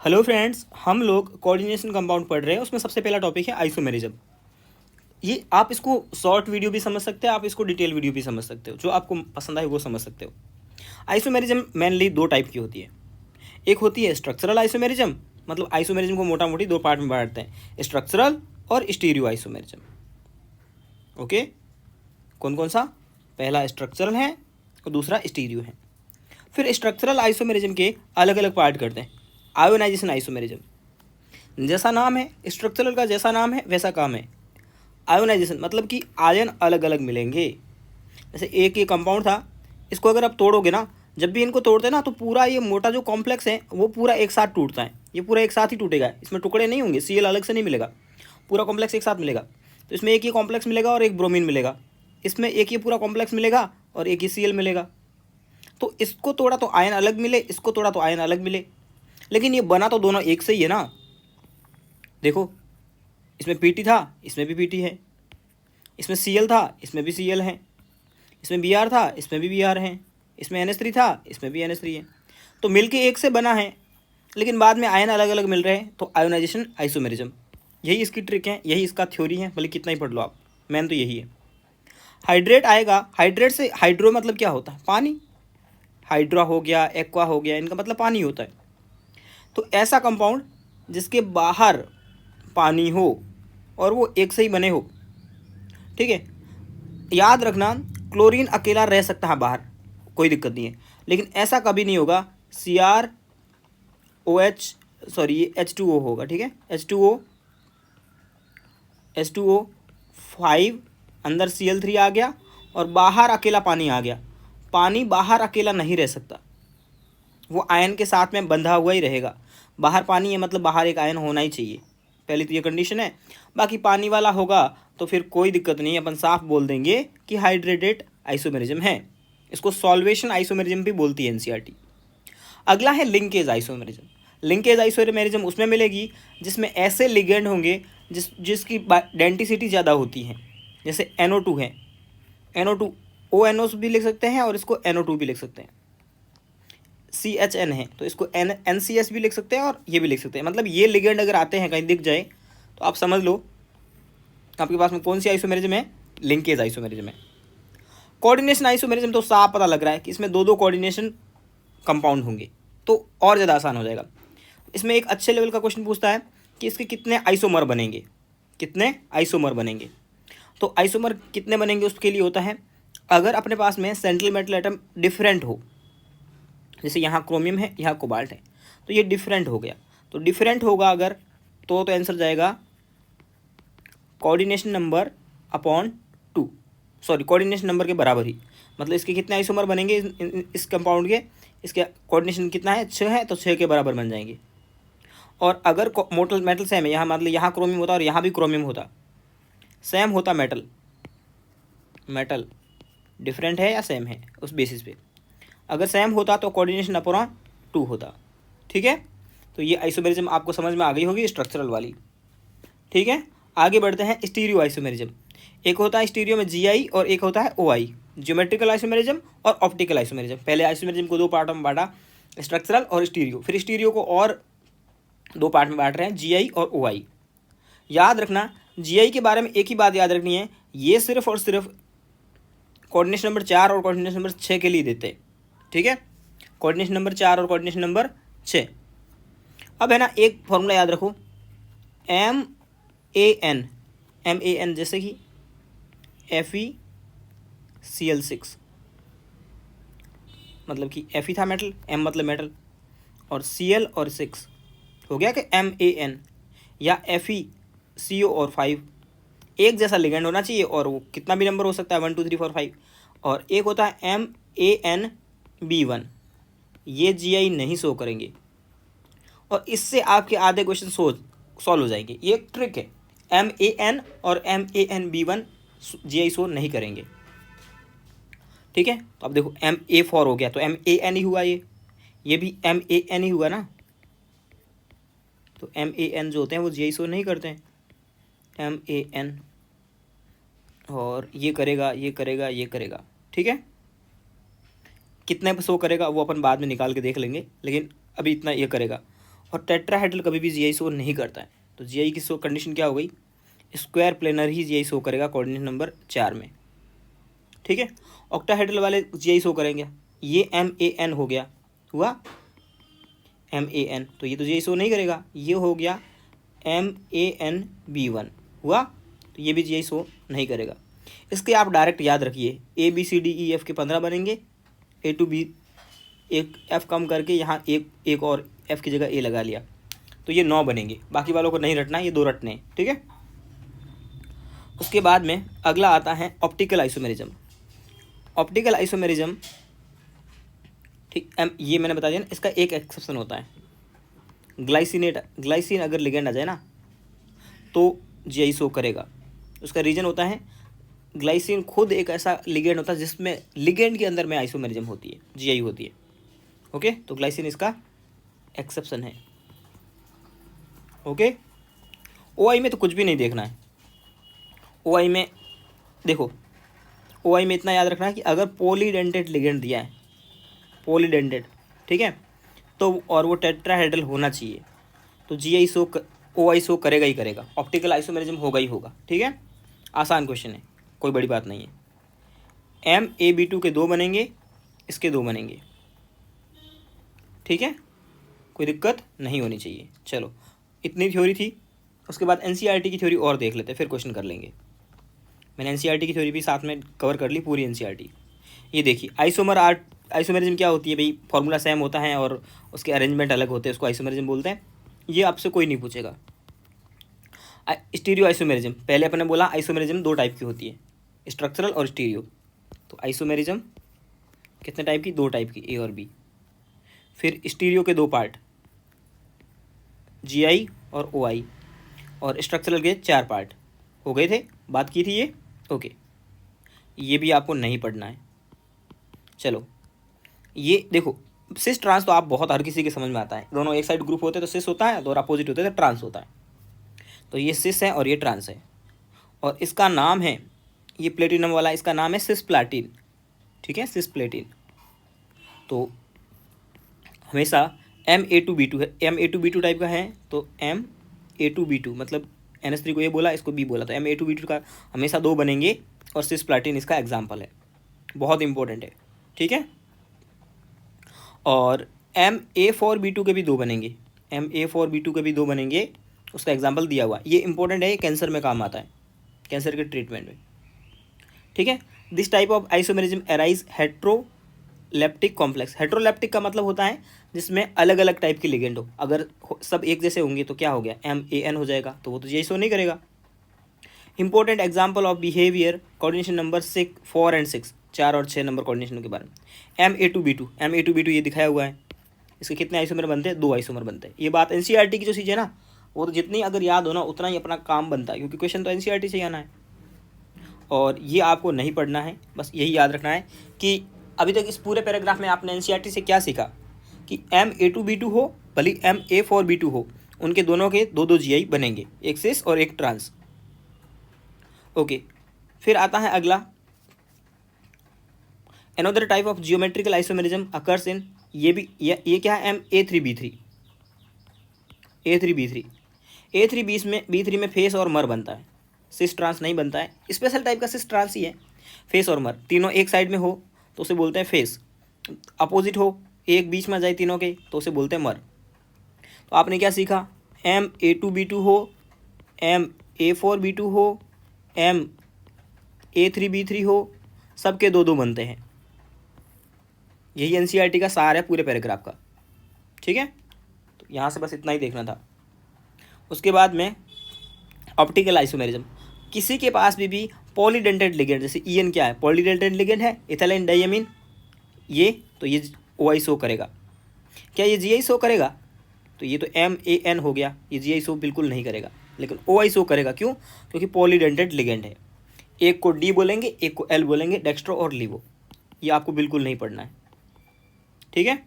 Hello friends, हम लोग coordination compound पढ़ रहे हैं। उसमें सबसे पहला टॉपिक है आइसोमेरिज्म। ये आप इसको शॉर्ट वीडियो भी समझ सकते हैं, आप इसको डिटेल वीडियो भी समझ सकते हो, जो आपको पसंद आए वो समझ सकते हो। आइसोमेरिज्म मेनली दो टाइप की होती है। एक होती है स्ट्रक्चरल आइसोमेरिज्म, मतलब आइसोमेरिज्म को मोटा मोटी दो पार्ट में बांटते हैं, स्ट्रक्चरल और स्टीरियो आइसोमेरिज्म। ओके, कौन कौन सा? पहला स्ट्रक्चरल है और दूसरा स्टीरियो है। फिर स्ट्रक्चरल आइसोमेरिज्म के अलग अलग पार्ट करते हैं। आयोनाइजेशन आइसोमेरिज्म, जैसा नाम है, स्ट्रक्चरल का जैसा नाम है वैसा काम है। आयोनाइजेशन मतलब कि आयन अलग अलग मिलेंगे। जैसे एक ये कंपाउंड था, इसको अगर आप तोड़ोगे ना, जब भी इनको तोड़ते हैं ना, तो पूरा ये मोटा जो कॉम्प्लेक्स है वो पूरा एक साथ टूटता है। ये पूरा एक साथ ही टूटेगा, इसमें टुकड़े नहीं होंगे, सीएल अलग से नहीं मिलेगा, पूरा कॉम्प्लेक्स एक साथ मिलेगा। तो इसमें एक ये कॉम्प्लेक्स मिलेगा और एक ब्रोमीन मिलेगा, इसमें एक ये पूरा कॉम्प्लेक्स मिलेगा और एक ये सीएल मिलेगा। तो इसको तोड़ा तो आयन अलग मिले, इसको तोड़ा तो आयन अलग मिले, लेकिन ये बना तो दोनों एक से ही है ना। देखो, इसमें पीटी था, इसमें भी पीटी है, इसमें सीएल था, इसमें भी सीएल है, इसमें बीआर था, इसमें भी बीआर है, इसमें NH3 था, इसमें भी NH3 है। तो मिलके एक से बना है, लेकिन बाद में आयन अलग अलग मिल रहे हैं, तो आयोनाइजेशन आइसोमेरिज्म। यही इसकी ट्रिक है, यही इसका थ्योरी है, भले कितना ही पढ़ लो आप, मेन तो यही है। हाइड्रेट आएगा, हाइड्रेट से हाइड्रो मतलब क्या होता है? पानी। हाइड्रा हो गया, एक्वा हो गया, इनका मतलब पानी होता है। तो ऐसा कंपाउंड जिसके बाहर पानी हो और वो एक से ही बने हो, ठीक है। याद रखना, क्लोरीन अकेला रह सकता है बाहर, कोई दिक्कत नहीं है, लेकिन ऐसा कभी नहीं होगा CrOH, सॉरी ये H2O होगा, ठीक है। H2O 5, अंदर Cl3 आ गया और बाहर अकेला पानी आ गया। पानी बाहर अकेला नहीं रह सकता, वो आयन के साथ में बंधा हुआ ही रहेगा। बाहर पानी है मतलब बाहर एक आयन होना ही चाहिए, पहली तो ये कंडीशन है। बाकी पानी वाला होगा तो फिर कोई दिक्कत नहीं है, अपन साफ बोल देंगे कि हाइड्रेटेड आइसोमेरिज्म है। इसको सॉल्वेशन आइसोमेरिज्म भी बोलती है NCERT। अगला है लिंकेज आइसोमेरिज्म। लिंकेज आइसोमेरिज्म उसमें मिलेगी जिसमें ऐसे लिगेंड होंगे जिसकी डेंटिसिटी ज़्यादा होती है। जैसे NO2 है, NO2 ONO भी लिख सकते हैं और इसको NO2 भी लिख सकते हैं। CHN है तो इसको NCS भी लिख सकते हैं और ये भी लिख सकते हैं। मतलब ये लिगेंड अगर आते हैं कहीं दिख जाए तो आप समझ लो आपके पास में कौन सी आइसोमेरिज्म है, लिंकेज आइसोमेरिज्म है। कोऑर्डिनेशन आइसोमेरिज्म तो साफ पता लग रहा है कि इसमें दो दो कोऑर्डिनेशन कंपाउंड होंगे, तो और ज़्यादा आसान हो जाएगा। इसमें एक अच्छे लेवल का क्वेश्चन पूछता है कि इसके कितने आइसोमर बनेंगे, कितने आइसोमर बनेंगे। तो आइसोमर कितने बनेंगे उसके लिए होता है, अगर अपने पास में सेंट्रल मेटल एटम डिफरेंट हो, जैसे यहाँ क्रोमियम है, यहाँ कोबाल्ट है, तो ये डिफरेंट हो गया। तो डिफरेंट होगा अगर, तो आंसर जाएगा coordination number upon 2, sorry coordination number के बराबर ही। मतलब इसके कितने आइसोमर बनेंगे इस कंपाउंड के, इसके कोऑर्डिनेशन कितना है, 6 है, तो 6 के बराबर बन जाएंगे। और अगर मोटल मेटल सेम है, यहाँ मतलब यहाँ क्रोमियम होता और यहाँ भी क्रोमियम होता, सेम होता मेटल, मेटल डिफरेंट है या सेम है उस बेसिस पे, अगर सेम होता तो कोऑर्डिनेशन अपॉन 2 होता, ठीक है। तो ये आइसोमेरिज्म आपको समझ में आ गई होगी, स्ट्रक्चरल वाली, ठीक है। आगे बढ़ते हैं स्टीरियो आइसोमेरिज्म। एक होता है स्टीरियो में GI और एक होता है OI, ज्योमेट्रिकल आइसोमेरिज्म और ऑप्टिकल आइसोमेरिज्म। पहले आइसोमेरिज्म को दो पार्टों में बांटा, स्ट्रक्चरल और स्टीरियो, फिर स्टीरियो को और दो पार्ट में बांट रहे हैं, GI और OI। याद रखना, GI के बारे में एक ही बात याद रखनी है, ये सिर्फ और सिर्फ कोऑर्डिनेशन नंबर 4 और कोऑर्डिनेशन नंबर 6 के लिए देते हैं, ठीक है। कोऑर्डिनेशन नंबर 4 और कोऑर्डिनेशन नंबर 6। अब है ना, एक फॉर्मूला याद रखो, MAN जैसे कि FeCl6, मतलब कि Fe था मेटल, M मतलब मेटल, और Cl और 6 हो गया कि MAN, या FeCO और 5। एक जैसा लिगेंड होना चाहिए और वो कितना भी नंबर हो सकता है, 1 2 3 4 5। और एक होता है MANB1, ये GI नहीं शो करेंगे, और इससे आपके आधे क्वेश्चन सॉल्व हो जाएंगे। ये एक ट्रिक है, MAN और MANB1 GI शो नहीं करेंगे, ठीक है। तो अब देखो MA4 हो गया तो MAN ही हुआ, ये भी MAN ही हुआ ना। तो MAN जो होते हैं वो GI शो नहीं करते हैं, MAN, और ये करेगा, ये करेगा, ये करेगा, ठीक है। कितने शो करेगा वो अपन बाद में निकाल के देख लेंगे, लेकिन अभी इतना ये करेगा। और टेट्राहेड्रल कभी भी जीआई शो नहीं करता है। तो जीआई की शो कंडीशन क्या हो गई, स्क्वायर प्लेनर ही जीआई शो करेगा कोऑर्डिनेट नंबर 4 में, ठीक है। ऑक्टाहेड्रल वाले जीआई शो करेंगे, ये MAN हो गया, हुआ MAN, तो ये तो जीआई शो नहीं करेगा, ये हो गया MANB1 हुआ, तो ये भी जीआई शो नहीं करेगा। इसके आप डायरेक्ट याद रखिए, ABCDEF के 15 बनेंगे, A to B एक F कम करके यहाँ एक और F की जगह A लगा लिया, तो ये 9 बनेंगे। बाकी वालों को नहीं रटना, ये 2 रटने हैं, ठीक है। उसके बाद में अगला आता है ऑप्टिकल आइसोमेरिज्म। ऑप्टिकल आइसोमेरिज्म, ठीक, ये मैंने बता दिया ना, इसका एक एक्सेप्शन होता है, ग्लाइसिन अगर लिगेंड आ जाए ना तो जीआई शो करेगा। उसका रीजन होता है, ग्लाइसिन खुद एक ऐसा लिगेंड होता है जिसमें लिगेंड के अंदर में आइसोमेरिज्म होती है, जीआई होती है, ओके। तो ग्लाइसिन इसका एक्सेप्शन है, ओके। ओआई में तो कुछ भी नहीं देखना है। ओआई में देखो, ओआई में इतना याद रखना है कि अगर पॉलीडेंटेड लिगेंड दिया है, पॉलीडेंटेड, ठीक है, तो और वो टेट्राहेड्रल होना चाहिए, तो जीआई शो ओआई शो करेगा ही करेगा, ऑप्टिकल आइसोमेरिज्म होगा ही होगा, ठीक है। आसान क्वेश्चन है, कोई बड़ी बात नहीं है। MAB2 के 2 बनेंगे, इसके 2 बनेंगे, ठीक है, कोई दिक्कत नहीं होनी चाहिए। चलो, इतनी थ्योरी थी। उसके बाद NCERT की थ्योरी और देख लेते हैं, फिर क्वेश्चन कर लेंगे। मैंने NCERT की थ्योरी भी साथ में कवर कर ली, पूरी NCERT। ये देखिए, आइसोमेरिज्म क्या होती है भाई, फॉर्मूला सेम होता है और उसके अरेंजमेंट अलग होते हैं, उसको आइसोमेरिज्म बोलते हैं। ये आपसे कोई नहीं पूछेगा। स्टीरियो आइसोमेरिज्म, पहले अपने बोला आइसोमेरिज्म 2 टाइप की होती है, स्ट्रक्चरल और स्टीरियो। तो आइसोमेरिज्म कितने टाइप की, 2 टाइप की, A और B। फिर स्टीरियो के 2 पार्ट, GI और OI, और स्ट्रक्चरल के 4 पार्ट हो गए थे, बात की थी ये, ओके। ये भी आपको नहीं पढ़ना है। चलो, ये देखो, सिस ट्रांस तो आप बहुत हर किसी के समझ में आता है, दोनों एक साइड ग्रुप होते हैं तो सिस होता है, और अपोजिट होते हैं तो ट्रांस होता है। तो ये सिस है और ये ट्रांस है, और इसका नाम है, ये प्लेटिनम वाला, इसका नाम है सिस्प्लाटिन, ठीक है, सिस्प्लेटिन। तो हमेशा MA2B2 है, MA2B2 टाइप का है, तो MA2B2 मतलब NH3 को ये बोला, इसको B बोला, तो MA2B2 का हमेशा 2 बनेंगे, और सिस्प्लाटिन इसका एग्जाम्पल है, बहुत इंपॉर्टेंट है, ठीक है। और MA4B2 के भी 2 बनेंगे, MA4B2 के भी 2 बनेंगे, उसका एग्जाम्पल दिया हुआ। ये इंपॉर्टेंट है, ये कैंसर में काम आता है, कैंसर के ट्रीटमेंट में, ठीक है। This type of isomerism arise heteroleptic complex. Heteroleptic का मतलब होता है जिसमें अलग अलग टाइप के लिगेंड हो, अगर सब एक जैसे होंगे तो क्या हो गया, MAN हो जाएगा, तो वो तो जीआई शो नहीं करेगा। Important example of behaviour coordination number 4 and 6, 4 और 6 नंबर कोऑर्डिनेशन के बारे में। MA2B2 ये दिखाया हुआ है, इसके कितने आइसोमर बनते हैं, 2 आइसोमर बनते हैं। ये बात NCERT की जो चीज़ है ना, वो तो जितनी अगर याद हो ना उतना ही अपना काम बनता है, क्योंकि क्वेश्चन तो NCERT से ही आना है, और ये आपको नहीं पढ़ना है, बस यही याद रखना है कि अभी तक इस पूरे पैराग्राफ में आपने NCERT से क्या सीखा कि MA2B2 हो भले MA4B2 हो, उनके दोनों के 2 GI बनेंगे, एक सिस और एक ट्रांस, ओके। फिर आता है अगला, another type of geometrical isomerism occurs in, ये क्या है, A3B3, A3B3 में फेस और मर बनता है, सिस ट्रांस नहीं बनता है। स्पेशल टाइप का सिस ट्रांस ही है, फेस और मर तीनों एक साइड में हो तो उसे बोलते हैं फेस, अपोजिट हो, एक बीच में जाए तीनों के, तो उसे बोलते हैं मर। तो आपने क्या सीखा, MA2B2 हो, MA4B2 हो, MA3B3 हो, सबके 2 बनते हैं। यही NCERT का सार है पूरे पैराग्राफ का, ठीक है। तो यहाँ से बस इतना ही देखना था। उसके बाद में ऑप्टिकल आइसोमेरिज्म, किसी के पास भी पॉलीडेंटेड लिगेंड, जैसे EN क्या है, पॉलीडेंटेड लिगेंड है, इथाइलिन डाइमीन, ये तो ये OI शो करेगा। क्या ये GI शो करेगा, तो ये तो MAN हो गया, ये GI शो बिल्कुल नहीं करेगा, लेकिन OI शो करेगा। क्यों, क्योंकि पॉलीडेंटेड लिगेंड है। एक को D बोलेंगे, एक को L बोलेंगे, डेक्स्ट्रो और लीवो, ये आपको बिल्कुल नहीं पढ़ना है, ठीक है।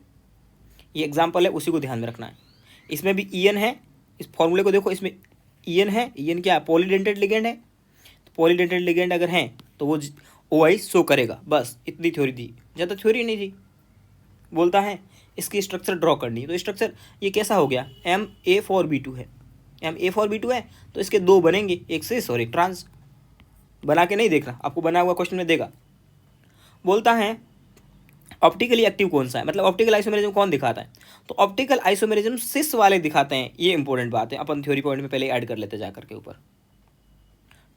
ये एग्जाम्पल है, उसी को ध्यान में रखना है। इसमें भी EN है, इस फॉर्मूले को देखो, इसमें EN है, EN क्या है, पॉलीडेंटेड लिगेंड है, तो पॉलीडेंटेड लिगेंड अगर हैं तो वो OI शो करेगा, बस इतनी थ्योरी थी, ज़्यादा थ्योरी नहीं थी। बोलता है इसकी स्ट्रक्चर ड्रॉ करनी है। तो स्ट्रक्चर ये कैसा हो गया, MA4B2 है, MA4B2 है, तो इसके दो बनेंगे, एक सिस और एक ट्रांस। बना के नहीं देख रहा, आपको बना हुआ क्वेश्चन में देगा। बोलता है ऑप्टिकली एक्टिव कौन सा है, मतलब ऑप्टिकल आइसोमेरिज्म कौन दिखाता है, तो ऑप्टिकल आइसोमेरिज्म सिस वाले दिखाते हैं। ये इंपॉर्टेंट बात है, अपन थ्योरी पॉइंट में पहले ऐड कर लेते जाकर के ऊपर।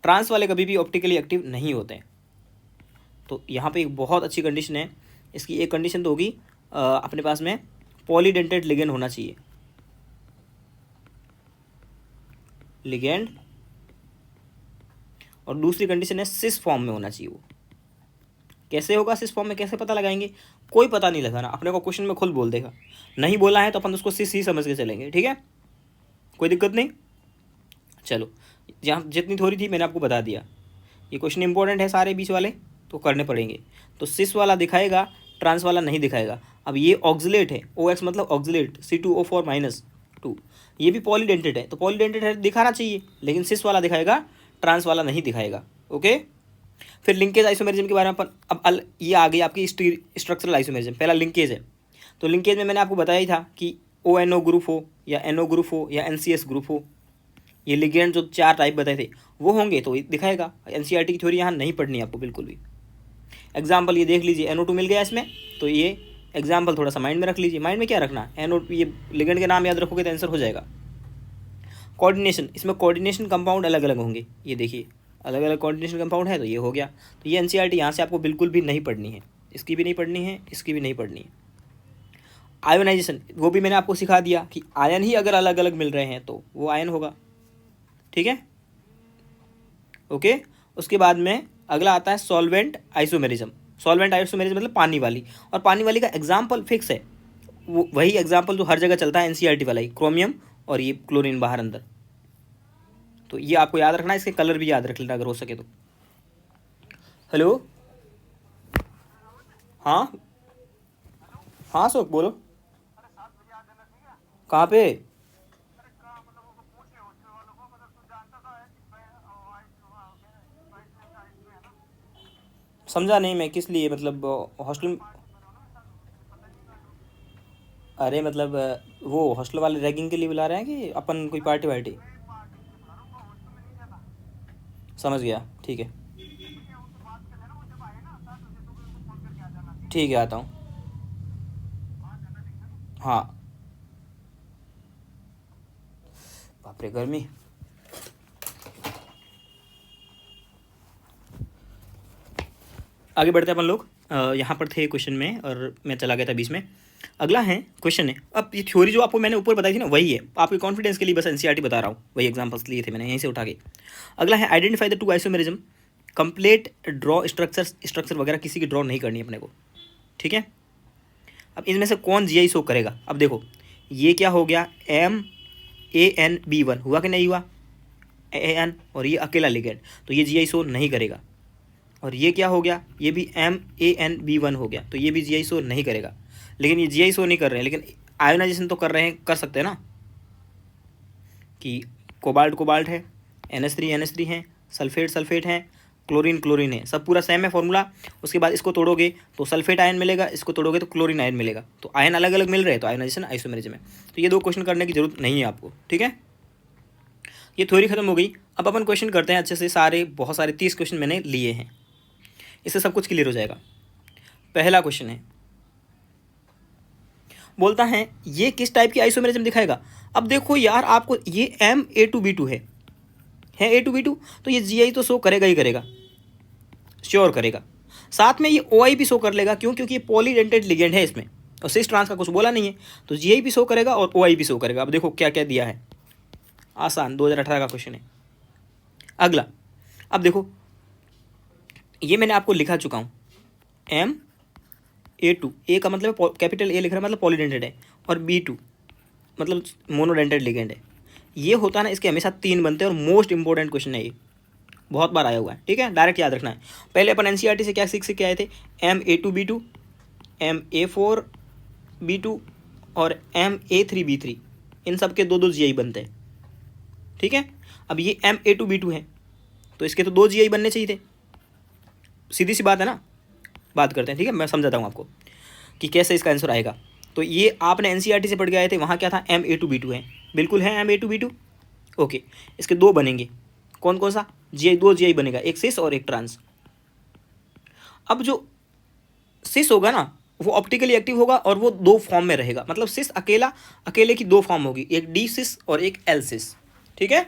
ट्रांस वाले कभी भी ऑप्टिकली एक्टिव नहीं होते हैं। तो यहाँ पे एक बहुत अच्छी कंडीशन है इसकी। एक कंडीशन तो होगी अपने पास में पॉलीडेंटेड लिगेंड होना चाहिए, लिगेंड, और दूसरी कंडीशन है सिस फॉर्म में होना चाहिए। वो कैसे होगा सिस फॉर्म में, कैसे पता लगाएंगे, कोई पता नहीं लगाना, अपने को क्वेश्चन में खुद बोल देगा। नहीं बोला है तो अपन उसको सिस ही समझ के चलेंगे, ठीक है, कोई दिक्कत नहीं। चलो, जहाँ जितनी थ्योरी थी मैंने आपको बता दिया। ये क्वेश्चन इंपॉर्टेंट है सारे बीच वाले, तो करने पड़ेंगे। तो सिस वाला दिखाएगा, ट्रांस वाला नहीं दिखाएगा। अब ये ऑक्सिलेट है, OX मतलब ऑक्सिलेट, C2O4-2, ये भी पॉलीडेंटेड है, तो पॉलीडेंटेड है दिखाना चाहिए, लेकिन सिस वाला दिखाएगा, ट्रांस वाला नहीं दिखाएगा। ओके, फिर लिंकेज आइसोमेरिज्म के बारे में अपन अब ये आ गई आपकी स्ट्रक्चरल आइसोमेरिज्म। पहला लिंकेज है, तो लिंकेज में मैंने आपको बताया ही था कि ONO ग्रुप हो या NO ग्रुप हो या NCS ग्रुप हो, ये लिगेंड जो 4 टाइप बताए थे वो होंगे तो दिखाएगा। NCERT की थ्योरी यहाँ नहीं पढ़नी है आपको बिल्कुल भी। एग्जाम्पल ये देख लीजिए, NO2 मिल गया इसमें, तो ये एग्जाम्पल थोड़ा सा माइंड में रख लीजिए। माइंड में क्या रखना, NO2, ये लिगेंड के नाम याद रखोगे तो आंसर हो जाएगा। कोऑर्डिनेशन, इसमें कोऑर्डिनेशन कंपाउंड अलग अलग होंगे, ये देखिए अलग अलग कोऑर्डिनेशन कंपाउंड है, तो ये हो गया। तो ये NCERT यहाँ से आपको बिल्कुल भी नहीं पढ़नी है, इसकी भी नहीं पढ़नी है, इसकी भी नहीं पढ़नी है। आयोनाइजेशन, वो भी मैंने आपको सिखा दिया कि आयन ही अगर अलग अलग मिल रहे हैं तो वो आयन होगा, ठीक है, ओके। उसके बाद में अगला आता है सॉल्वेंट आइसोमेरिज्म। सॉल्वेंट आइसोमेरिज्म मतलब पानी वाली, और पानी वाली का एग्जाम्पल फिक्स है, वो वही एग्जाम्पल जो हर जगह चलता है NCERT वाला ही, क्रोमियम और ये क्लोरीन बाहर अंदर। तो ये आपको याद रखना है, इसके कलर भी याद रख लेना अगर हो सके तो। हेलो, हाँ हाँ शोक बोलो, कहाँ पे, समझा नहीं मैं, किस लिए, मतलब हॉस्टल, अरे मतलब वो हॉस्टल वाले रैगिंग के लिए बुला रहे हैं कि अपन कोई पार्टी वार्टी, समझ गया, ठीक है, ठीक है आता हूँ, हाँ। बाप रे गर्मी। आगे बढ़ते हैं अपन लोग। यहाँ पर थे क्वेश्चन में और मैं चला गया था बीच में। अगला है क्वेश्चन है, अब ये थ्योरी जो आपको मैंने ऊपर बताई थी ना वही है, आपके कॉन्फिडेंस के लिए बस NCERT बता रहा हूँ, वही एग्जांपल्स लिए थे मैंने यहीं से उठा के। अगला है identify the two isomerism, complete draw structure वगैरह किसी की ड्रॉ नहीं करनी है अपने को, ठीक है। अब इनमें से कौन GI शो करेगा, अब देखो ये क्या हो गया, MANB1 हुआ कि नहीं हुआ, AN, और ये अकेला लिगेंड, तो ये GI शो नहीं करेगा। और ये क्या हो गया, ये भी MANB1 हो गया, तो ये भी GI शो नहीं करेगा। लेकिन ये GI शो नहीं कर रहे हैं, लेकिन आयोनाइजेशन तो कर रहे हैं, कर सकते हैं ना, कि कोबाल्ट है, NH3 है, सल्फेट है, क्लोरीन है, सब पूरा सेम है फॉर्मूला। उसके बाद इसको तोड़ोगे तो सल्फेट आयन मिलेगा, इसको तोड़ोगे तो क्लोरीन आयन मिलेगा, तो आयन अलग अलग मिल रहे हैं, तो आयोनाइजेशन आइसोमेरिज्म है। तो ये 2 क्वेश्चन करने की जरूरत नहीं है आपको, ठीक है। ये थ्योरी खत्म हो गई। अब अपन क्वेश्चन करते हैं अच्छे से, सारे बहुत सारे 30 क्वेश्चन मैंने लिए हैं, इससे सब कुछ क्लियर हो जाएगा। पहला क्वेश्चन है, बोलता है ये किस टाइप की आइसोमेरिज्म दिखाएगा। अब देखो यार, आपको ये MA2B2 है A2B2, तो ये GI तो शो करेगा ही करेगा, श्योर करेगा। साथ में ये OI भी शो कर लेगा, क्यों, क्योंकि ये पॉलीडेंटेड लिगेंड है इसमें, और सिस ट्रांस का कुछ बोला नहीं है, तो GI भी शो करेगा और OI भी शो करेगा। अब देखो क्या क्या दिया है, आसान 2018 का क्वेश्चन है। अगला, अब देखो ये मैंने आपको लिखा चुका हूँ, MA2, A का मतलब कैपिटल A लिख रहा है, मतलब पॉलीडेंटेड है, और B2 मतलब मोनोडेंटेड लिगेंड है। ये होता है ना, इसके हमेशा 3 बनते हैं, और मोस्ट इंपॉर्टेंट क्वेश्चन है ये, बहुत बार आया हुआ है, ठीक है, डायरेक्ट याद रखना है। पहले अपन NCERT से क्या सीख के आए थे, MA2B2, MA4B2 और MA3B3, इन सब के 2 GI बनते हैं, ठीक है। अब ये MA2B2 है, तो इसके तो 2 GI बनने चाहिए थे, सीधी सी बात है ना। बात करते हैं, ठीक है, मैं समझाता हूँ आपको कि कैसे इसका आंसर आएगा। तो ये आपने एनसीईआरटी से पढ़ के आए थे, वहाँ क्या था, Ma2B2 है, बिल्कुल है Ma2B2। ओके, इसके दो बनेंगे, कौन कौन सा, जीआई, दो जीआई बनेगा, एक सिस और एक ट्रांस। अब जो सिस होगा ना वो ऑप्टिकली एक्टिव होगा और वो दो फॉर्म में रहेगा, मतलब सिस अकेले की दो फॉर्म होगी, एक डी सिस और एक एल सिस, ठीक है।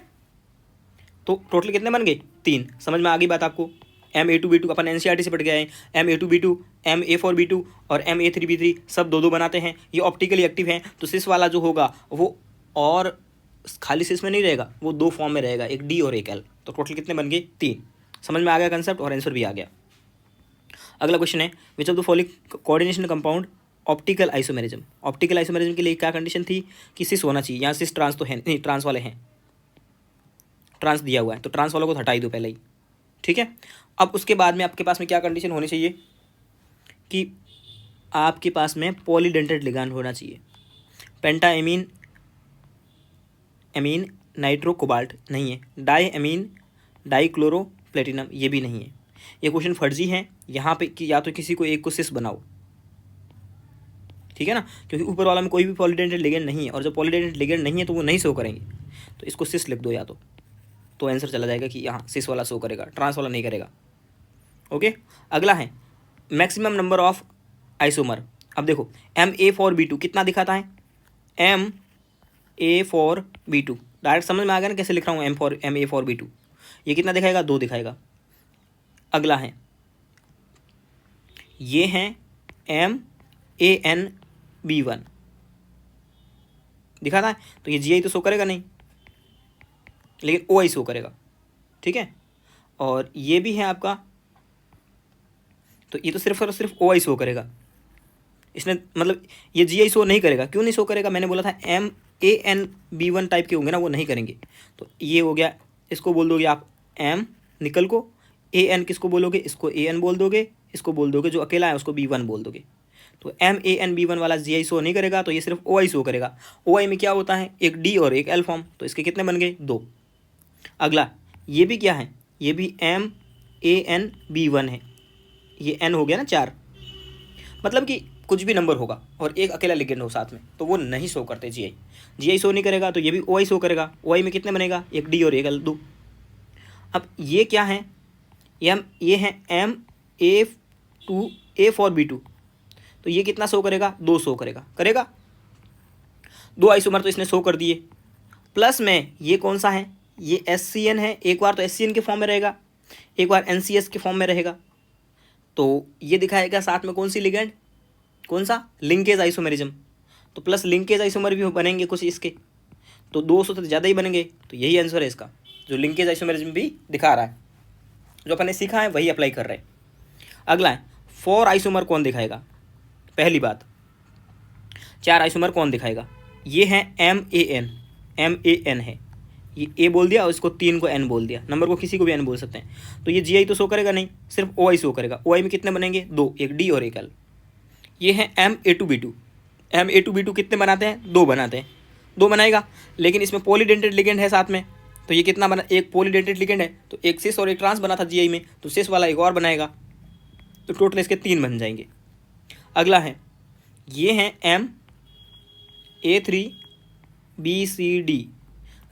तो टोटल कितने बन गए, 3। समझ में आ गई बात आपको। Ma2B2 अपन एनसीईआरटी से पढ़ के आए हैं, Ma2B2, Ma4B2 और Ma3B3 सब दो दो बनाते हैं, ये ऑप्टिकली एक्टिव हैं। तो सिस वाला जो होगा वो और खाली सिस में नहीं रहेगा, वो दो फॉर्म में रहेगा, एक डी और एक एल। तो टोटल कितने बन गए, 3। समझ में आ गया कंसेप्ट और आंसर भी आ गया। अगला क्वेश्चन है, which of the following coordination compound optical isomerism. Optical isomerism के लिए क्या कंडीशन थी कि सिस होना चाहिए, यहाँ सिस ट्रांस तो है नहीं, ट्रांस वाले हैं, ट्रांस दिया हुआ है तो ट्रांस वालों को हटा ही दो पहले ही, ठीक है। अब उसके बाद में आपके पास में क्या कंडीशन होनी चाहिए कि आपके पास में पॉलीडेंटेड लिगांड होना चाहिए। पेंटा एमीन नाइट्रो कोबाल्ट नहीं है, डाई एमीन डाईक्लोरो प्लेटिनम ये भी नहीं है। ये क्वेश्चन फर्जी है यहाँ पे कि या तो किसी को एक को सिस बनाओ, ठीक है ना, क्योंकि ऊपर वाला में कोई भी पॉलीडेंटेड लिगेंड नहीं है, और जब पॉलीडेंटेड लिगेंड नहीं है तो वो नहीं शो करेंगे, तो इसको सिस लिख दो या तो आंसर चला जाएगा कि यहाँ सिस वाला शो करेगा, ट्रांस वाला नहीं करेगा। ओके, अगला है मैक्सिमम नंबर ऑफ आइसोमर। अब देखो Ma4B2 कितना दिखाता है, Ma4B2 डायरेक्ट समझ में आ गया ना कैसे लिख रहा हूँ, Ma4B2 ये कितना दिखाएगा, 2 दिखाएगा। अगला है ये है MANB1 दिखाता है, तो ये GI तो शो करेगा नहीं, लेकिन OI शो करेगा, ठीक है। और ये भी है आपका, तो ये तो सिर्फ और सिर्फ OI शो करेगा, इसने मतलब ये GI शो नहीं करेगा। क्यों नहीं शो करेगा, मैंने बोला था MANB1 टाइप के होंगे ना वो नहीं करेंगे। तो ये हो गया, इसको बोल दोगे आप M निकल को, AN किसको बोलोगे, इसको AN बोल दोगे, इसको बोल दोगे जो अकेला है उसको B1 बोल दोगे। तो MANB1 वाला GI शो नहीं करेगा, तो ये सिर्फ OI शो करेगा। OI में क्या होता है, एक D और एक L फॉर्म, तो इसके कितने बन गए, 2। अगला ये भी क्या है, ये भी MANB1 है, ये N हो गया ना 4, मतलब कि कुछ भी नंबर होगा और एक अकेला लिगेंड हो साथ में तो वो नहीं शो करते GI शो नहीं करेगा। तो ये भी OI शो करेगा, OI में कितने बनेगा, एक D और एक L 2। अब ये क्या है, ये है A4B2, तो ये कितना शो करेगा, 2 शो करेगा 2 आइसोमर तो इसने शो कर दिए। प्लस में ये कौन सा है, ये SCN है, एक बार तो SCN के फॉर्म में रहेगा, एक बार NCS के फॉर्म में रहेगा। तो ये दिखाएगा साथ में कौन सी लिगेंड, कौन सा, लिंकेज आइसोमेरिज्म। तो प्लस लिंकेज आइसोमर भी बनेंगे कुछ इसके, तो 200 से ज़्यादा ही बनेंगे। तो यही आंसर है इसका, जो लिंकेज आइसोमेरिज्म भी दिखा रहा है, जो अपन ने सीखा है वही अप्लाई कर रहे हैं। अगला है 4 आइसोमर कौन दिखाएगा। पहली बात 4 आइसोमर कौन दिखाएगा, ये है MAN है, ये A बोल दिया और इसको 3 को N बोल दिया, नंबर को किसी को भी N बोल सकते हैं। तो ये GI तो शो करेगा नहीं, सिर्फ OI शो करेगा। OI में कितने बनेंगे, 2, एक D और एक L। ये है MA2B2 कितने बनाते हैं, 2 बनाते हैं, 2 बनाएगा, लेकिन इसमें पॉलीडेंटेड लिगेंड है साथ में, तो ये कितना बना, एक पॉलीडेंटेड लिगेंड है तो एक सिस और एक ट्रांस बना था GI में, तो सिस वाला एक और बनाएगा, तो टोटल इसके 3 बन जाएंगे। अगला है ये है MA3BCD,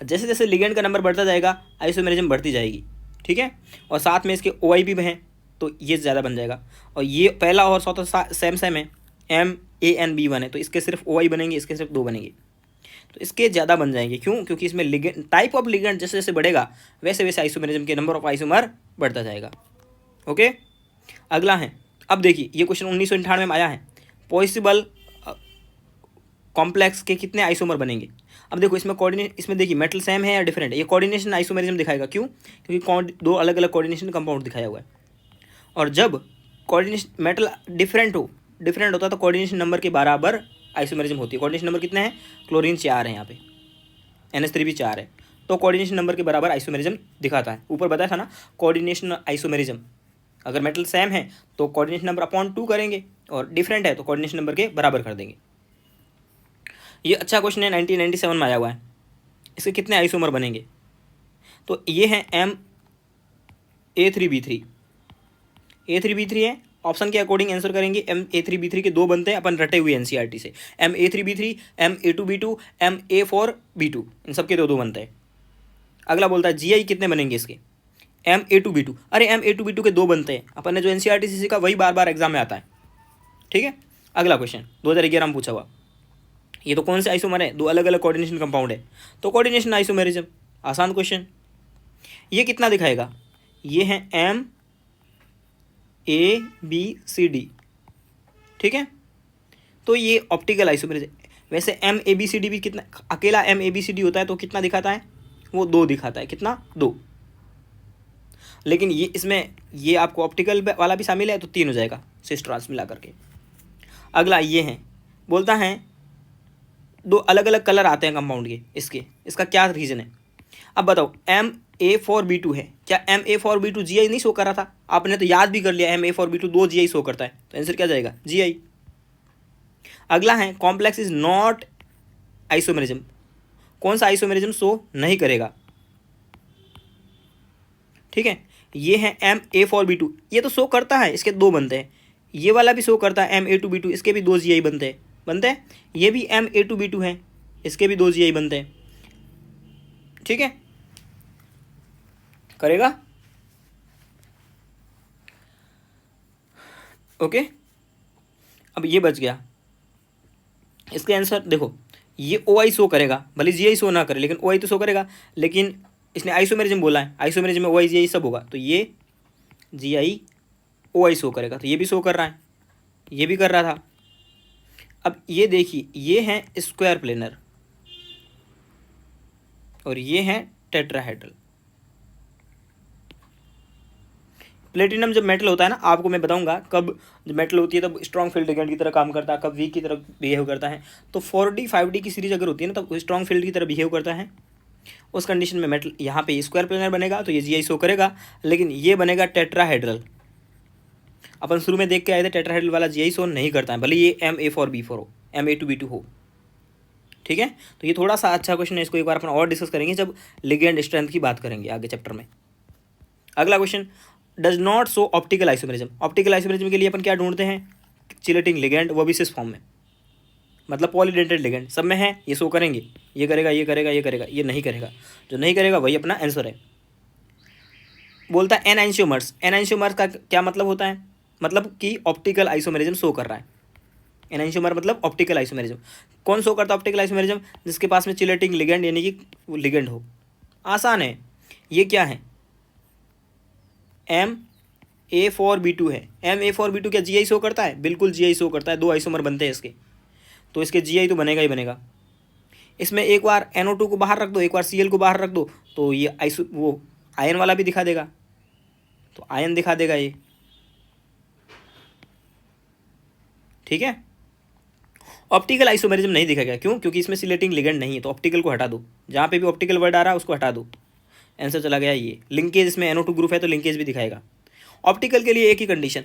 जैसे जैसे लिगेंड का नंबर बढ़ता जाएगा आइसोमेरिज्म बढ़ती जाएगी, ठीक है। और साथ में इसके OI भी हैं तो ये ज़्यादा बन जाएगा। और ये पहला और चौथा सेम है, MANB1 है, तो इसके सिर्फ OI बनेंगे, इसके सिर्फ 2 बनेंगे, तो इसके ज़्यादा बन जाएंगे। क्यों, क्योंकि इसमें लिगेंड, टाइप ऑफ लिगेंड जैसे जैसे बढ़ेगा वैसे वैसे आइसोमेरिज्म के नंबर ऑफ आइसोमर बढ़ता जाएगा। ओके, अगला है, अब देखिए ये क्वेश्चन 1998 में आया है, पॉसिबल कॉम्प्लेक्स के कितने आइसोमर बनेंगे। अब देखो इसमें देखिए मेटल सेम है या डिफरेंट है, ये कोऑर्डिनेशन आइसोमेरिज्म दिखाएगा। क्यों, क्योंकि 2 अलग अलग कोऑर्डिनेशन कंपाउंड दिखाया हुआ है, और जब कोऑर्डिनेशन मेटल डिफरेंट होता है तो कोऑर्डिनेशन नंबर के बराबर आइसोमेरिज्म होती है। कोऑर्डिनेशन नंबर कितने हैं, क्लोरीन 4 है, यहाँ पे NH3 भी 4 है, तो कोऑर्डिनेशन नंबर के बराबर आइसोमेरिज्म दिखाता है। ऊपर बताया था ना कोऑर्डिनेशन आइसोमेरिज्म, अगर मेटल सेम है तो कोऑर्डिनेशन नंबर अपॉन 2 करेंगे, और डिफरेंट है तो कोऑर्डिनेशन नंबर के बराबर कर देंगे। ये अच्छा क्वेश्चन है, 1997 में आया हुआ है। इसके कितने आइसोमर बनेंगे, तो ये है A3B3 है, ऑप्शन के अकॉर्डिंग आंसर करेंगे। MA3B3 के दो बनते हैं, अपन रटे हुए NCERT से। MA3B3, MA2B2, MA4B2, इन सब के दो दो बनते हैं। अगला बोलता है GI कितने बनेंगे इसके? MA2B2, अरे MA2B2 के दो बनते हैं, अपन ने जो NCERT से सीखा वही बार बार एग्जाम में आता है। ठीक है, अगला क्वेश्चन 2011 में पूछा हुआ। ये तो कौन से आइसोमर है? दो अलग अलग कोऑर्डिनेशन कंपाउंड है, तो कोऑर्डिनेशन आइसोमेरिज्म। आसान क्वेश्चन। ये कितना दिखाएगा? ये है MABCD, ठीक है, तो ये ऑप्टिकल आइसोमेरिज्म। वैसे MABCD भी कितना, अकेला MABCD होता है तो कितना दिखाता है? वो 2 दिखाता है। कितना? 2। लेकिन ये इसमें ये आपको ऑप्टिकल वाला भी शामिल है तो 3 हो जाएगा, सिस ट्रांस मिला करके। अगला ये है, बोलता है दो अलग अलग कलर आते हैं कंपाउंड के, इसका क्या रीज़न है? अब बताओ, MA4B2 है, क्या MA4B2 GI नहीं शो कर रहा था? आपने तो याद भी कर लिया, MA4B2 2 GI शो करता है, तो आंसर क्या जाएगा? GI। अगला है कॉम्प्लेक्स इज नॉट आइसोमेरिज्म। कौन सा आइसोमेरिज्म शो नहीं करेगा? ठीक है, ये है MA4B2, ये तो शो करता है, इसके 2 बनते हैं। ये वाला भी शो करता है MA2B2, इसके भी 2 GI बनते हैं। ये भी MA2B2 है, इसके भी 2 GI बनते हैं। ठीक है, करेगा? ओके, अब ये बच गया। इसके आंसर देखो, ये OI शो करेगा, भले GI शो ना करे, लेकिन OI तो शो करेगा। लेकिन इसने आइसोमेरिज्म बोला है, आइसोमेरिज्म में OI GI सब होगा, तो ये GI OI शो करेगा, तो ये भी शो कर रहा है, ये भी कर रहा था। अब ये देखिए, ये है स्क्वायर प्लेनर और ये है टेट्राहेड्रल। प्लेटिनम जब मेटल होता है ना, आपको मैं बताऊंगा कब जब मेटल होती है तब स्ट्रॉन्ग फील्ड लिगेंड की तरह काम करता है, कब वीक की तरह बिहेव करता है। तो 4D 5D की सीरीज अगर होती है ना, तब स्ट्रॉन्ग फील्ड की तरह बिहेव करता है। उस कंडीशन में मेटल यहाँ पे स्क्वायर प्लेनर बनेगा, तो ये GI शो करेगा, लेकिन ये बनेगा टेट्राहेड्रल। अपन शुरू में देख के आए थे, टेट्राहेड्रल वाला GI शो नहीं करता है, भले ये MA4B4 हो, MA2B2 हो। ठीक है, तो ये थोड़ा सा अच्छा क्वेश्चन है, इसको एक बार अपन और डिस्कस करेंगे जब लिगेंड स्ट्रेंथ की बात करेंगे आगे चैप्टर में। अगला question, does not show optical isomerism. Optical isomerism के लिए अपन क्या ढूंढते हैं? चिलेटिंग लिगेंड, वो भी सिस फॉर्म में, मतलब पॉलीडेंटेड लिगेंड सब में है, ये शो करेंगे, ये करेगा, ये करेगा, ये करेगा, ये नहीं करेगा। जो नहीं करेगा वही अपना आंसर है। बोलता है एनएंशियोमर्स। एनएंशियोमर्स का क्या मतलब होता है? मतलब कि ऑप्टिकल आइसोमेरिज्म शो कर रहा है। एनएंशियोमर मतलब ऑप्टिकल आइसोमेरिज्म। कौन शो करता है ऑप्टिकल आइसोमेरिज्म? जिसके पास में चिलेटिंग लिगेंड यानी कि वो लिगेंड हो। आसान है, ये क्या है? MA4B2 है। MA4B2 क्या GI शो करता है? बिल्कुल GI शो करता है, 2 आइसोमर बनते हैं इसके, तो इसके GI तो बनेगा ही बनेगा। इसमें एक बार NO2 को बाहर रख दो, एक बार Cl को बाहर रख दो, तो ये वो आयन वाला भी दिखा देगा, तो आयन दिखा देगा ये। ठीक है, ऑप्टिकल आइसोमेरिज्म नहीं दिखेगा, क्यों? क्योंकि इसमें सिलेटिंग लिगेंड नहीं है, तो ऑप्टिकल को हटा दो, जहाँ पे भी ऑप्टिकल वर्ड आ रहा है उसको हटा दो। आंसर चला गया ये। लिंकेज, इसमें NO2 ग्रुप है तो लिंकेज भी दिखाएगा। ऑप्टिकल के लिए एक ही कंडीशन,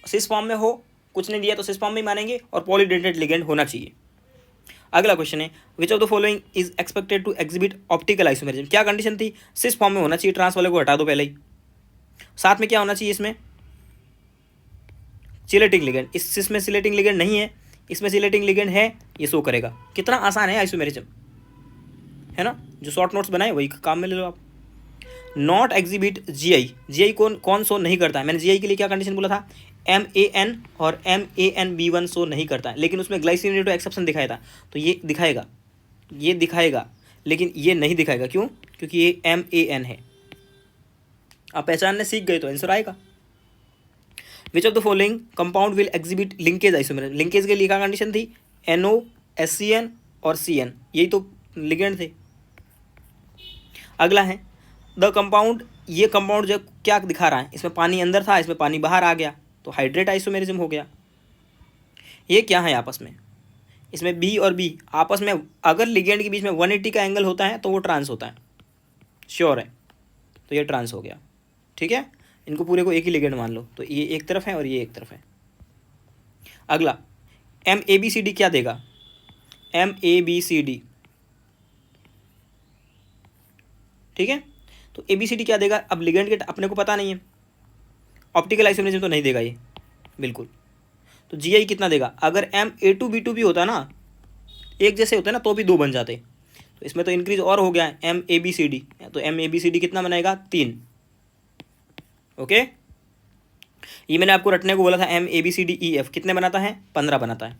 सिस फॉर्म में हो, कुछ नहीं दिया तो सिस फॉर्म में ही मानेंगे, और पॉलीडेंटेड लिगेंड होना चाहिए। अगला क्वेश्चन है, which of the following is expected to exhibit optical isomerism. क्या कंडीशन थी? सिस फॉर्म में होना चाहिए, ट्रांस वाले को हटा दो पहले ही। साथ में क्या होना चाहिए इसमें? सिलेटिंग लिगेंड। इस सिस में सिलेटिंग लिगेंड नहीं है, इसमें सिलेटिंग लिगेंड है, ये शो करेगा। कितना आसान है आइसोमेरिज्म, है ना? जो शॉर्ट नोट्स बनाए वही काम में ले लो आप। Not exhibit GI। GI कौन शो नहीं करता है? मैंने GI के लिए क्या कंडीशन बोला था? MAN और MANB1 शो नहीं करता है, लेकिन उसमें ग्लाइसिनेटो एक्सेप्शन दिखाया था, तो ये दिखाएगा, ये दिखाएगा, लेकिन ये नहीं दिखाएगा। क्यों? क्योंकि ये MAN है। आप पहचानने सीख गए तो आंसर आएगा। विच of the following compound will exhibit linkage isomerism. Linkage के लिए क्या कंडीशन थी? NO, SCN और CN, यही तो लिगेंड थे। अगला है द कंपाउंड। ये कंपाउंड जो क्या दिखा रहा है? इसमें पानी अंदर था, इसमें पानी बाहर आ गया, तो हाइड्रेट आइसोमेरिज्म हो गया। ये क्या है आपस में? इसमें B और B आपस में, अगर लिगेंड के बीच में 180 का एंगल होता है तो वो ट्रांस होता है, श्योर है, तो ये ट्रांस हो गया। ठीक है, इनको पूरे को एक ही लिगेंड मान लो, तो ये एक तरफ है और ये एक तरफ है। अगला MABCD क्या देगा? MABCD, ठीक है, तो ABCD क्या देगा? अब लिगेंड के अपने को पता नहीं है, ऑप्टिकल आइसोमेरिज्म तो नहीं देगा ये, बिल्कुल। तो GI कितना देगा? अगर MA2B2 भी होता ना, एक जैसे होते ना, तो भी 2 बन जाते। तो इसमें तो इंक्रीज और हो गया है MABCD, तो MABCD कितना बनाएगा? 3। ओके, ये मैंने आपको रटने को बोला था। MABCDEF कितने बनाता है? 15 बनाता है।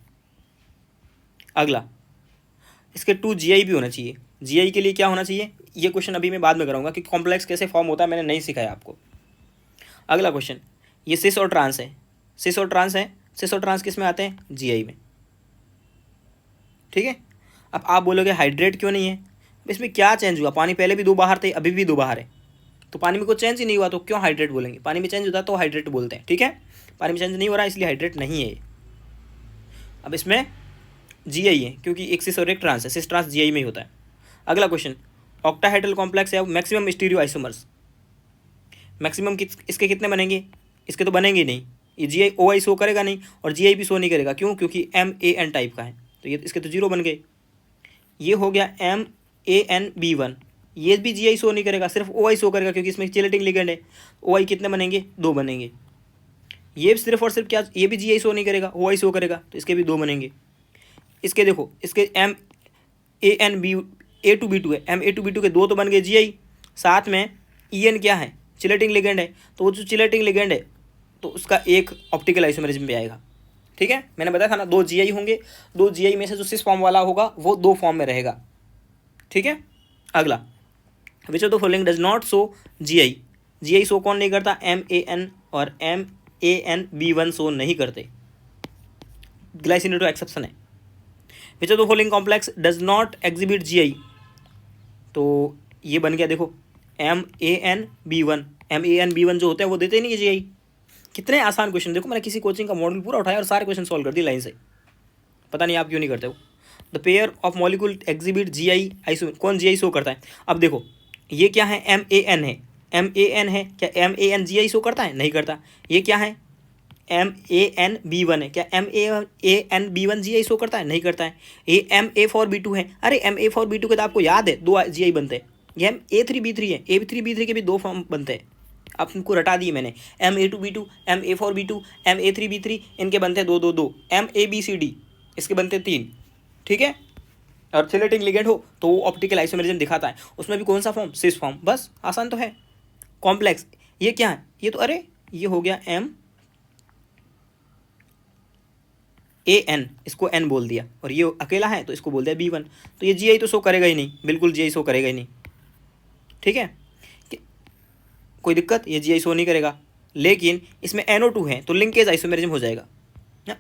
अगला, इसके 2 GI भी होना चाहिए। GI के लिए क्या होना चाहिए? ये क्वेश्चन अभी मैं बाद में कराऊंगा कि कॉम्प्लेक्स कैसे फॉर्म होता है, मैंने नहीं सिखाया आपको। अगला क्वेश्चन, ये सिस और ट्रांस है। सिस और ट्रांस है, सिस और ट्रांस किस में आते हैं? GI में। ठीक है, अब आप बोलोगे हाइड्रेट क्यों नहीं है? इसमें क्या चेंज हुआ? पानी पहले भी 2 बाहर थे, अभी भी 2 बाहर है, तो पानी में कोई चेंज ही नहीं हुआ, तो क्यों हाइड्रेट बोलेंगे? पानी में चेंज होता है तो हाइड्रेट बोलते हैं। ठीक है, पानी में चेंज नहीं हो रहा है इसलिए हाइड्रेट नहीं है। अब इसमें GI है क्योंकि एक सिस और एक ट्रांस है, सिस ट्रांस GI में ही होता है। अगला क्वेश्चन, ऑक्टाहेड्रल कॉम्प्लेक्स है, मैक्सिमम स्टीरियो आइसोमर्स। मैक्सिमम इसके कितने बनेंगे? इसके तो बनेंगे नहीं, ये GI OI शो करेगा नहीं और GI भी शो नहीं करेगा। क्यों? क्योंकि MAN टाइप का है, तो ये इसके तो 0 बन गए। ये हो गया MANB1, ये भी GI शो नहीं करेगा, सिर्फ OI शो करेगा क्योंकि इसमें चेलेटिंग लिगेंड है। OI कितने बनेंगे? 2 बनेंगे। ये सिर्फ और सिर्फ क्या, ये भी GI शो नहीं करेगा, OI शो करेगा, तो इसके भी 2 बनेंगे। इसके देखो, इसके MANB A2B2 है, MA2B2 के 2 तो बन गए GI, साथ में EN क्या है? चिलेटिंग लिगेंड है, तो वो जो चिलेटिंग लिगेंड है तो उसका एक ऑप्टिकल आइसोमेरिज्म पे आएगा। ठीक है, मैंने बताया था ना 2 GI होंगे, 2 GI में से जो सिस फॉर्म वाला होगा वो 2 फॉर्म में रहेगा। ठीक है, अगला, विच of the following does not show GI? GI show कौन नहीं करता? MAN और MANB1 शो नहीं करते, ग्लाइसिनेटो एक्सेप्शन है। Which of the following complex does not exhibit GI? तो ये बन गया, देखो MANB1, MANB1 जो होता है वो देते ही नहीं है GI। कितने आसान क्वेश्चन, देखो मैंने किसी कोचिंग का मॉडल पूरा उठाया और सारे क्वेश्चन सॉल्व कर दिए लाइन से। पता नहीं आप क्यों नहीं करते हो। The pair of molecule exhibit GI isomer, कौन GI शो करता है? अब देखो ये क्या है? MAN है, MAN है, क्या MAN GI शो करता है? नहीं करता। ये क्या है? MANB1 है, क्या MANB1 GI शो करता है? नहीं करता है। ये MA4B2 है, अरे MA4B2 के तो आपको याद है 2 GI बनते हैं। ये A3B3 है, A3B3 के भी 2 फॉर्म बनते हैं, आपको रटा दिए मैंने। MA2B2, MA4B2, MA3B3 इनके बनते हैं 2-2-2। MABCD इसके बनते हैं 3। ठीक है, और चिलेटिंग लिगेंड हो तो वो ऑप्टिकल आइसोमेरिज्म दिखाता है, उसमें भी कौन सा फॉर्म? Cis form. बस, आसान तो है। कॉम्प्लेक्स, ये क्या है? ये तो अरे ये हो गया MAN, इसको N बोल दिया, और ये अकेला है तो इसको बोल दिया B1। तो ये GI तो शो करेगा ही नहीं, बिल्कुल GI शो करेगा ही नहीं। ठीक है, कोई दिक्कत? ये GI शो नहीं करेगा, लेकिन इसमें NO2 है तो लिंकेज आइसोमेरिज्म हो जाएगा।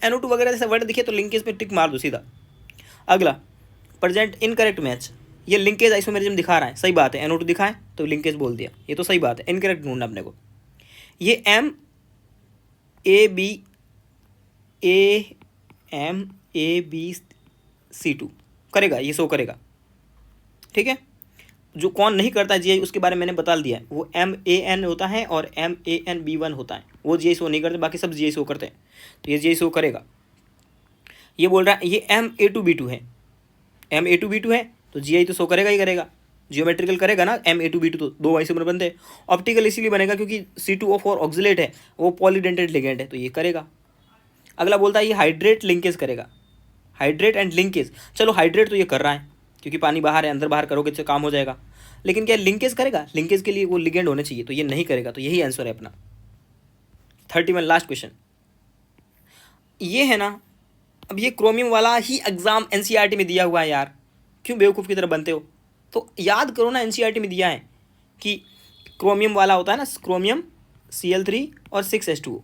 NO2 वगैरह जैसे वर्ड दिखे तो लिंकेज पे टिक मार दो सीधा। अगला, प्रेजेंट इनकरेक्ट मैच, ये लिंकेज आइसोमेरिज्म दिखा रहा है, सही बात है, NO2 दिखा है तो लिंकेज बोल दिया, ये तो सही बात है। इनकरेक्ट ढूंढना अपने को। ये MABC2 करेगा, ये शो करेगा। ठीक है, जो कौन नहीं करता GI उसके बारे में मैंने बता दिया है, वो MAN होता है और MANB1 होता है, वो GI शो नहीं करते, बाकी सब GI शो करते हैं, तो ये GI शो करेगा। ये बोल रहा है ये MA2B2 है, MA2B2 है तो GI तो शो करेगा ही करेगा, जियोमेट्रिकल करेगा ना। MA2B2 तो 2 आइसोमर बनते हैं। ऑप्टिकल इसीलिए बनेगा क्योंकि C2O4 ऑक्सिलेट है, वो पॉलीडेंटेड लिगेंड है, तो ये करेगा। अगला बोलता है ये हाइड्रेट लिंकेज करेगा, हाइड्रेट एंड लिंकेज। चलो हाइड्रेट तो ये कर रहा है क्योंकि पानी बाहर है, अंदर बाहर करोगे तो काम हो जाएगा, लेकिन क्या लिंकेज करेगा? लिंकेज के लिए वो लिगेंड होने चाहिए, तो ये नहीं करेगा, तो यही आंसर है अपना। 31 लास्ट क्वेश्चन ये है ना। अब ये क्रोमियम वाला ही एग्जाम NCERT में दिया हुआ है यार, क्यों बेवकूफ़ की तरह बनते हो? तो याद करो ना, NCERT में दिया है कि क्रोमियम वाला होता है ना, क्रोमियम Cl3 और 6H2O,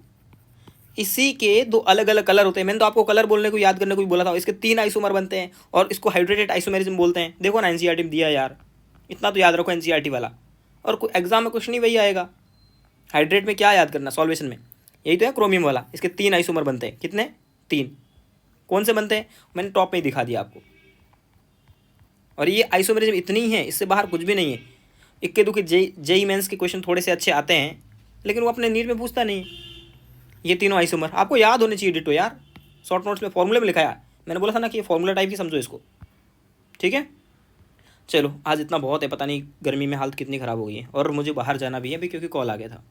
इसी के 2 अलग अलग कलर होते हैं। मैंने तो आपको कलर बोलने को, याद करने को भी बोला था। इसके 3 आइसोमर बनते हैं और इसको हाइड्रेटेड आइसोमेरिज्म बोलते हैं। देखो ना NCERT में दिया यार, इतना तो याद रखो NCERT वाला, और एग्जाम में कुछ नहीं वही आएगा। हाइड्रेट में क्या याद करना सॉल्वेशन में? यही तो है क्रोमियम वाला, इसके 3 आइसोमर बनते हैं। कितने? 3। कौन से बनते हैं? मैंने टॉप में ही दिखा दिया आपको। और ये आइसोमेरिज्म इतनी ही है, इससे बाहर कुछ भी नहीं है। इक्के दुक्के जेई मेंस के क्वेश्चन थोड़े से अच्छे आते हैं, लेकिन वो अपने नीट में पूछता नहीं है। ये तीनों आइसोमर आपको याद होने चाहिए डिटो यार, शॉर्ट नोट्स में फॉर्मूले में लिखा है। मैंने बोला था ना कि ये फॉर्मूला टाइप ही समझो इसको। ठीक है, चलो आज इतना बहुत है। पता नहीं गर्मी में हालत कितनी ख़राब हो गई है, और मुझे बाहर जाना भी है अभी क्योंकि कॉल आ गया था।